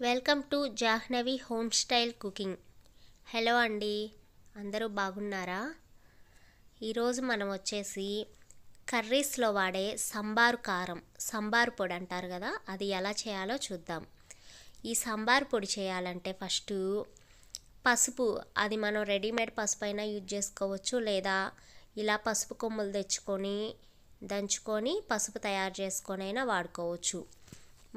Welcome to Jahnavi home style cooking. Hello అండి, అందరూ బాగున్నారా? ఈరోజు మనం వచ్చేసి కర్రీస్లో వాడే సంబారు కారం, సంబారు పొడి అంటారు కదా, అది ఎలా చేయాలో చూద్దాం. ఈ సంబారు పొడి చేయాలంటే ఫస్ట్ పసుపు, అది మనం రెడీమేడ్ పసుపు అయినా యూజ్ చేసుకోవచ్చు, లేదా ఇలా పసుపు కొమ్ములు తెచ్చుకొని దంచుకొని పసుపు తయారు చేసుకొని అయినా వాడుకోవచ్చు.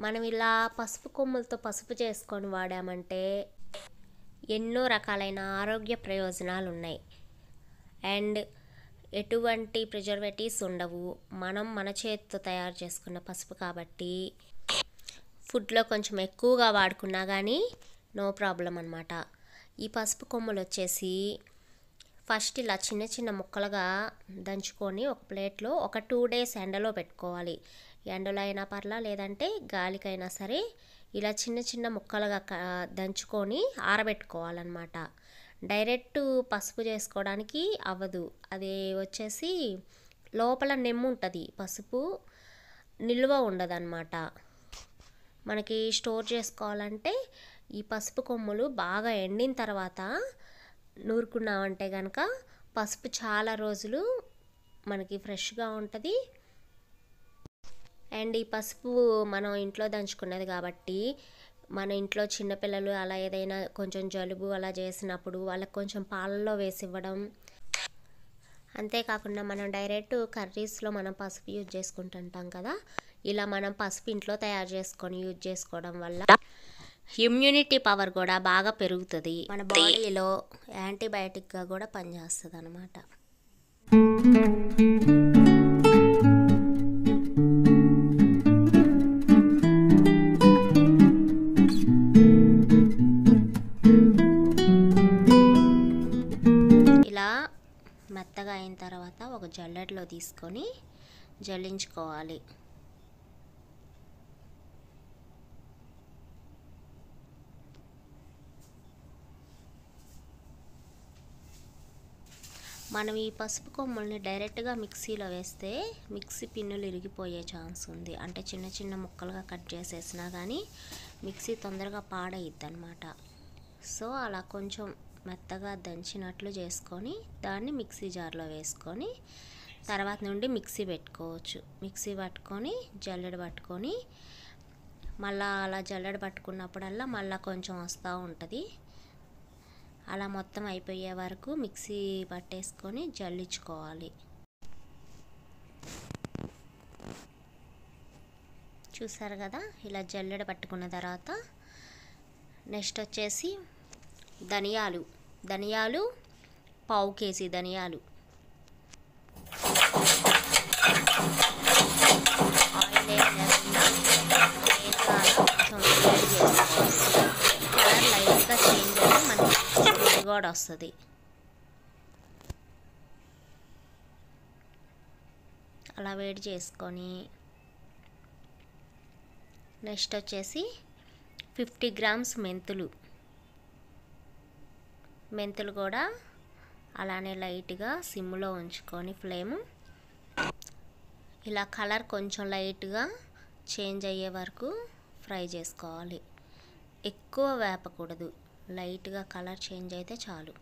మనం ఇలా పసుపు కొమ్ములతో పసుపు చేసుకొని వాడామంటే ఎన్నో రకాలైన ఆరోగ్య ప్రయోజనాలు ఉన్నాయి. అండ్ ఎటువంటి ప్రిజర్వేటివ్స్ ఉండవు. మనం మన చేతితో తయారు చేసుకున్న పసుపు కాబట్టి ఫుడ్లో కొంచెం ఎక్కువగా వాడుకున్నా కానీ నో ప్రాబ్లం అన్నమాట. ఈ పసుపు కొమ్ములు వచ్చేసి ఫస్ట్ ఇలా చిన్న చిన్న ముక్కలుగా దంచుకొని ఒక ప్లేట్లో ఒక 2 days ఎండలో పెట్టుకోవాలి. ఎండలో అయినా పర్లా, లేదంటే గాలికైనా సరే ఇలా చిన్న చిన్న ముక్కలుగా దంచుకొని ఆరబెట్టుకోవాలన్నమాట. డైరెక్ట్ పసుపు చేసుకోవడానికి అవ్వదు. అది వచ్చేసి లోపల నెమ్ము ఉంటుంది, పసుపు నిల్వ ఉండదు అన్నమాట. మనకి స్టోర్ చేసుకోవాలంటే ఈ పసుపు కొమ్ములు బాగా ఎండిన తర్వాత నూరుకున్నామంటే కనుక పసుపు చాలా రోజులు మనకి ఫ్రెష్గా ఉంటుంది. అండ్ ఈ పసుపు మనం ఇంట్లో దంచుకున్నది కాబట్టి మన ఇంట్లో చిన్నపిల్లలు అలా ఏదైనా కొంచెం జలుబు అలా చేసినప్పుడు వాళ్ళకి కొంచెం పాలల్లో వేసి ఇవ్వడం. అంతేకాకుండా మనం డైరెక్ట్ కర్రీస్లో మనం పసుపు యూజ్ చేసుకుంటుంటాం కదా, ఇలా మనం పసుపు ఇంట్లో తయారు చేసుకొని యూజ్ చేసుకోవడం వల్ల ఇమ్యూనిటీ పవర్ కూడా బాగా పెరుగుతుంది. మన బాడీలో యాంటీబయాటిక్గా కూడా పనిచేస్తుంది అన్నమాట. ఇలా మెత్తగా అయిన తర్వాత ఒక జల్లెడలో తీసుకొని జల్లించుకోవాలి. మనం ఈ పసుపు కొమ్ముల్ని డైరెక్ట్గా మిక్సీలో వేస్తే మిక్సీ పిన్నులు ఇరిగిపోయే ఛాన్స్ ఉంది. అంటే చిన్న చిన్న ముక్కలుగా కట్ చేసేసినా కానీ మిక్సీ తొందరగా పాడయిద్ది అన్నమాట. సో అలా కొంచెం మెత్తగా దంచినట్లు చేసుకొని దాన్ని మిక్సీ జార్లో వేసుకొని తర్వాత నుండి మిక్సీ పెట్టుకోవచ్చు. మిక్సీ పట్టుకొని జల్లెడ పట్టుకొని మళ్ళీ అలా జల్లెడ పట్టుకున్నప్పుడల్లా మళ్ళీ కొంచెం వస్తూ ఉంటుంది. అలా మొత్తం అయిపోయే వరకు మిక్సీ పట్టేసుకొని జల్లించుకోవాలి. చూసారు కదా, ఇలా జల్లెడ పట్టుకున్న తర్వాత నెక్స్ట్ వచ్చేసి ధనియాలు 1/4 kg ధనియాలు, ఆయిల్ లేకుండా కొంచెం వేడి చేసుకోవాలి. కలర్ లైట్గా చేంజ్ అయ్యి మనకి కూడా వస్తుంది. అలా వేడి చేసుకొని నెక్స్ట్ వచ్చేసి 50 grams మెంతులు కూడా అలానే లైట్గా సిమ్లో ఉంచుకొని ఫ్లేమ్ ఇలా కలర్ కొంచెం లైట్గా చేంజ్ అయ్యే వరకు ఫ్రై చేసుకోవాలి. ఎక్కువ వేపకూడదు, లైట్గా కలర్ చేంజ్ అయితే చాలు.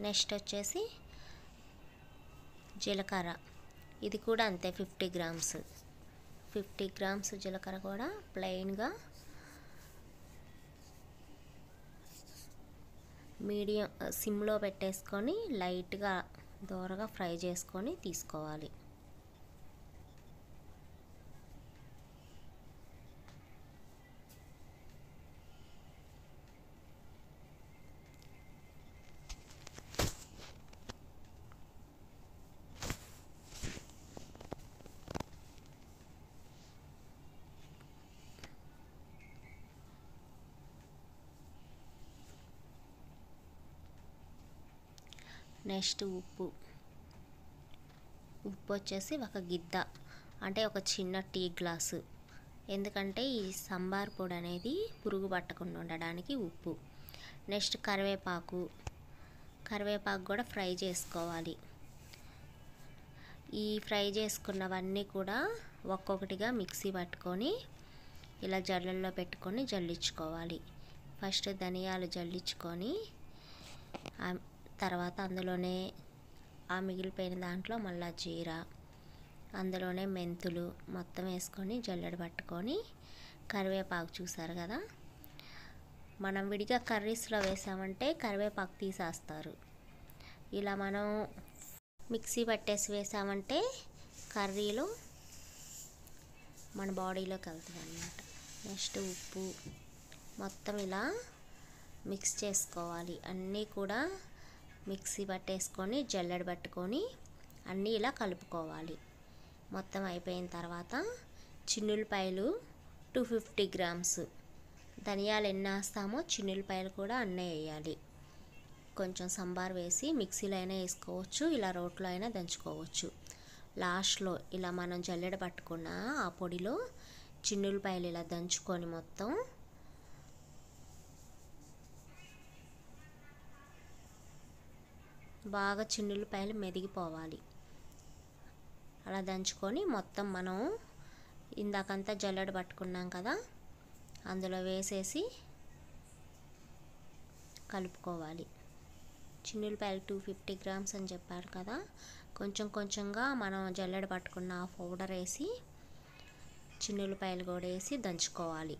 నెక్స్ట్ వచ్చేసి జీలకర్ర, ఇది కూడా అంతే 50 grams జీలకర్ర కూడా ప్లెయిన్గా మీడియం సిమ్లో పెట్టేసుకొని లైట్గా దోరగా ఫ్రై చేసుకొని తీసుకోవాలి. నెక్స్ట్ ఉప్పు వచ్చేసి ఒక గిద్ద, అంటే ఒక చిన్న టీ గ్లాసు. ఎందుకంటే ఈ సంబార్ పొడి అనేది పురుగు పట్టకుండా ఉండడానికి ఉప్పు. నెక్స్ట్ కరివేపాకు కూడా ఫ్రై చేసుకోవాలి. ఈ ఫ్రై చేసుకున్నవన్నీ కూడా ఒక్కొక్కటిగా మిక్సీ పట్టుకొని ఇలా జల్లెల్లో పెట్టుకొని జల్లించుకోవాలి. ఫస్ట్ ధనియాలు జల్లించుకొని తర్వాత అందులోనే ఆ మిగిలిపోయిన దాంట్లో మళ్ళీ జీరా, అందులోనే మెంతులు మొత్తం వేసుకొని జల్లెడ పట్టుకొని కరివేపాకు చూసారు కదా, మనం విడిగా కర్రీస్లో వేసామంటే కరివేపాకు తీసేస్తారు. ఇలా మనం మిక్సీ పట్టేసి వేసామంటే కర్రీలో మన బాడీలోకి వెళ్తుంది అన్నమాట. నెక్స్ట్ ఉప్పు మొత్తం ఇలా మిక్స్ చేసుకోవాలి. అన్నీ కూడా మిక్సీ పట్టేసుకొని జల్లెడ పట్టుకొని అన్నీ ఇలా కలుపుకోవాలి. మొత్తం అయిపోయిన తర్వాత చిన్నులపాయలు 250 గ్రామ్స్, ధనియాలు ఎన్ని వేస్తామో చిన్నులపాయలు కూడా అన్నీ వేయాలి. కొంచెం సంబార్ వేసి మిక్సీలో అయినా వేసుకోవచ్చు, ఇలా రోట్లో అయినా దంచుకోవచ్చు. లాస్ట్లో ఇలా మనం జల్లెడ పట్టుకున్న ఆ పొడిలో చిన్నులపాయలు ఇలా దంచుకొని మొత్తం బాగా చిన్నులపాయలు మెదిగిపోవాలి. అలా దంచుకొని మొత్తం మనం ఇందాకంతా జల్లెడ పట్టుకున్నాం కదా, అందులో వేసేసి కలుపుకోవాలి. చిన్నులపాయలు 250 గ్రామ్స్ అని చెప్పారు కదా, కొంచెం కొంచెంగా మనం జల్లెడ పట్టుకున్న పౌడర్ వేసి చిన్నులపాయలు కూడా వేసి దంచుకోవాలి.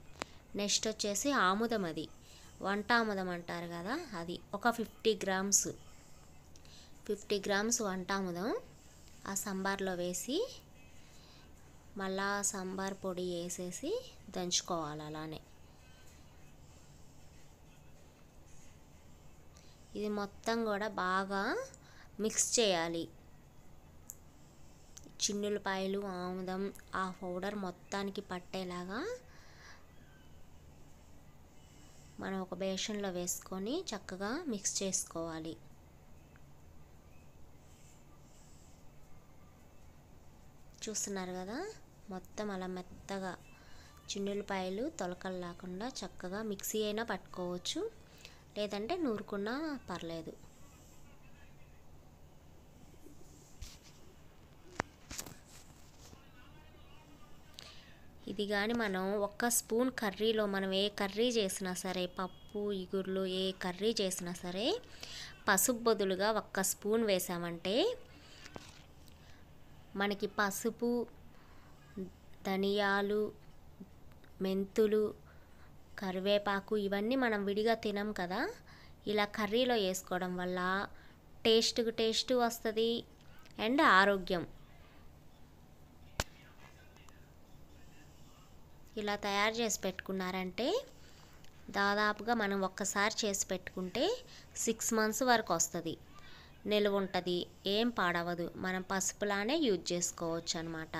నెక్స్ట్ వచ్చేసి ఆముదం, అది వంట ఆముదం అంటారు కదా, అది ఒక 50 గ్రామ్స్ వంట ఆముదం ఆ సంబార్లో వేసి మళ్ళా సాంబార్ పొడి వేసేసి దంచుకోవాలి. అలానే ఇది మొత్తం కూడా బాగా మిక్స్ చేయాలి. చిన్నులపాయలు, ఆముదం, ఆ పౌడర్ మొత్తానికి పట్టేలాగా మనం ఒక బేషన్లో వేసుకొని చక్కగా మిక్స్ చేసుకోవాలి. చూస్తున్నారు కదా, మొత్తం అలా మెత్తగా చిన్నులపాయలు తొలకలు లేకుండా చక్కగా మిక్సీ అయినా పట్టుకోవచ్చు, లేదంటే నూరుకున్నా పర్లేదు. ఇది కానీ మనం ఒక్క స్పూన్ కర్రీలో, మనం ఏ కర్రీ చేసినా సరే, పప్పు ఇగుర్లు ఏ కర్రీ చేసినా సరే, పసుపు బదులుగా ఒక్క స్పూన్ వేసామంటే మనకి పసుపు, ధనియాలు, మెంతులు, కరివేపాకు ఇవన్నీ మనం విడిగా తినం కదా, ఇలా కర్రీలో వేసుకోవడం వల్ల టేస్ట్ వస్తుంది అండ్ ఆరోగ్యం. ఇలా తయారు చేసి పెట్టుకున్నారంటే దాదాపుగా మనం ఒక్కసారి చేసి పెట్టుకుంటే 6 months వరకు వస్తుంది, నిల్వ ఉంటుంది, ఏం పాడవదు. మనం పసుపులానే యూజ్ చేసుకోవచ్చు అన్నమాట.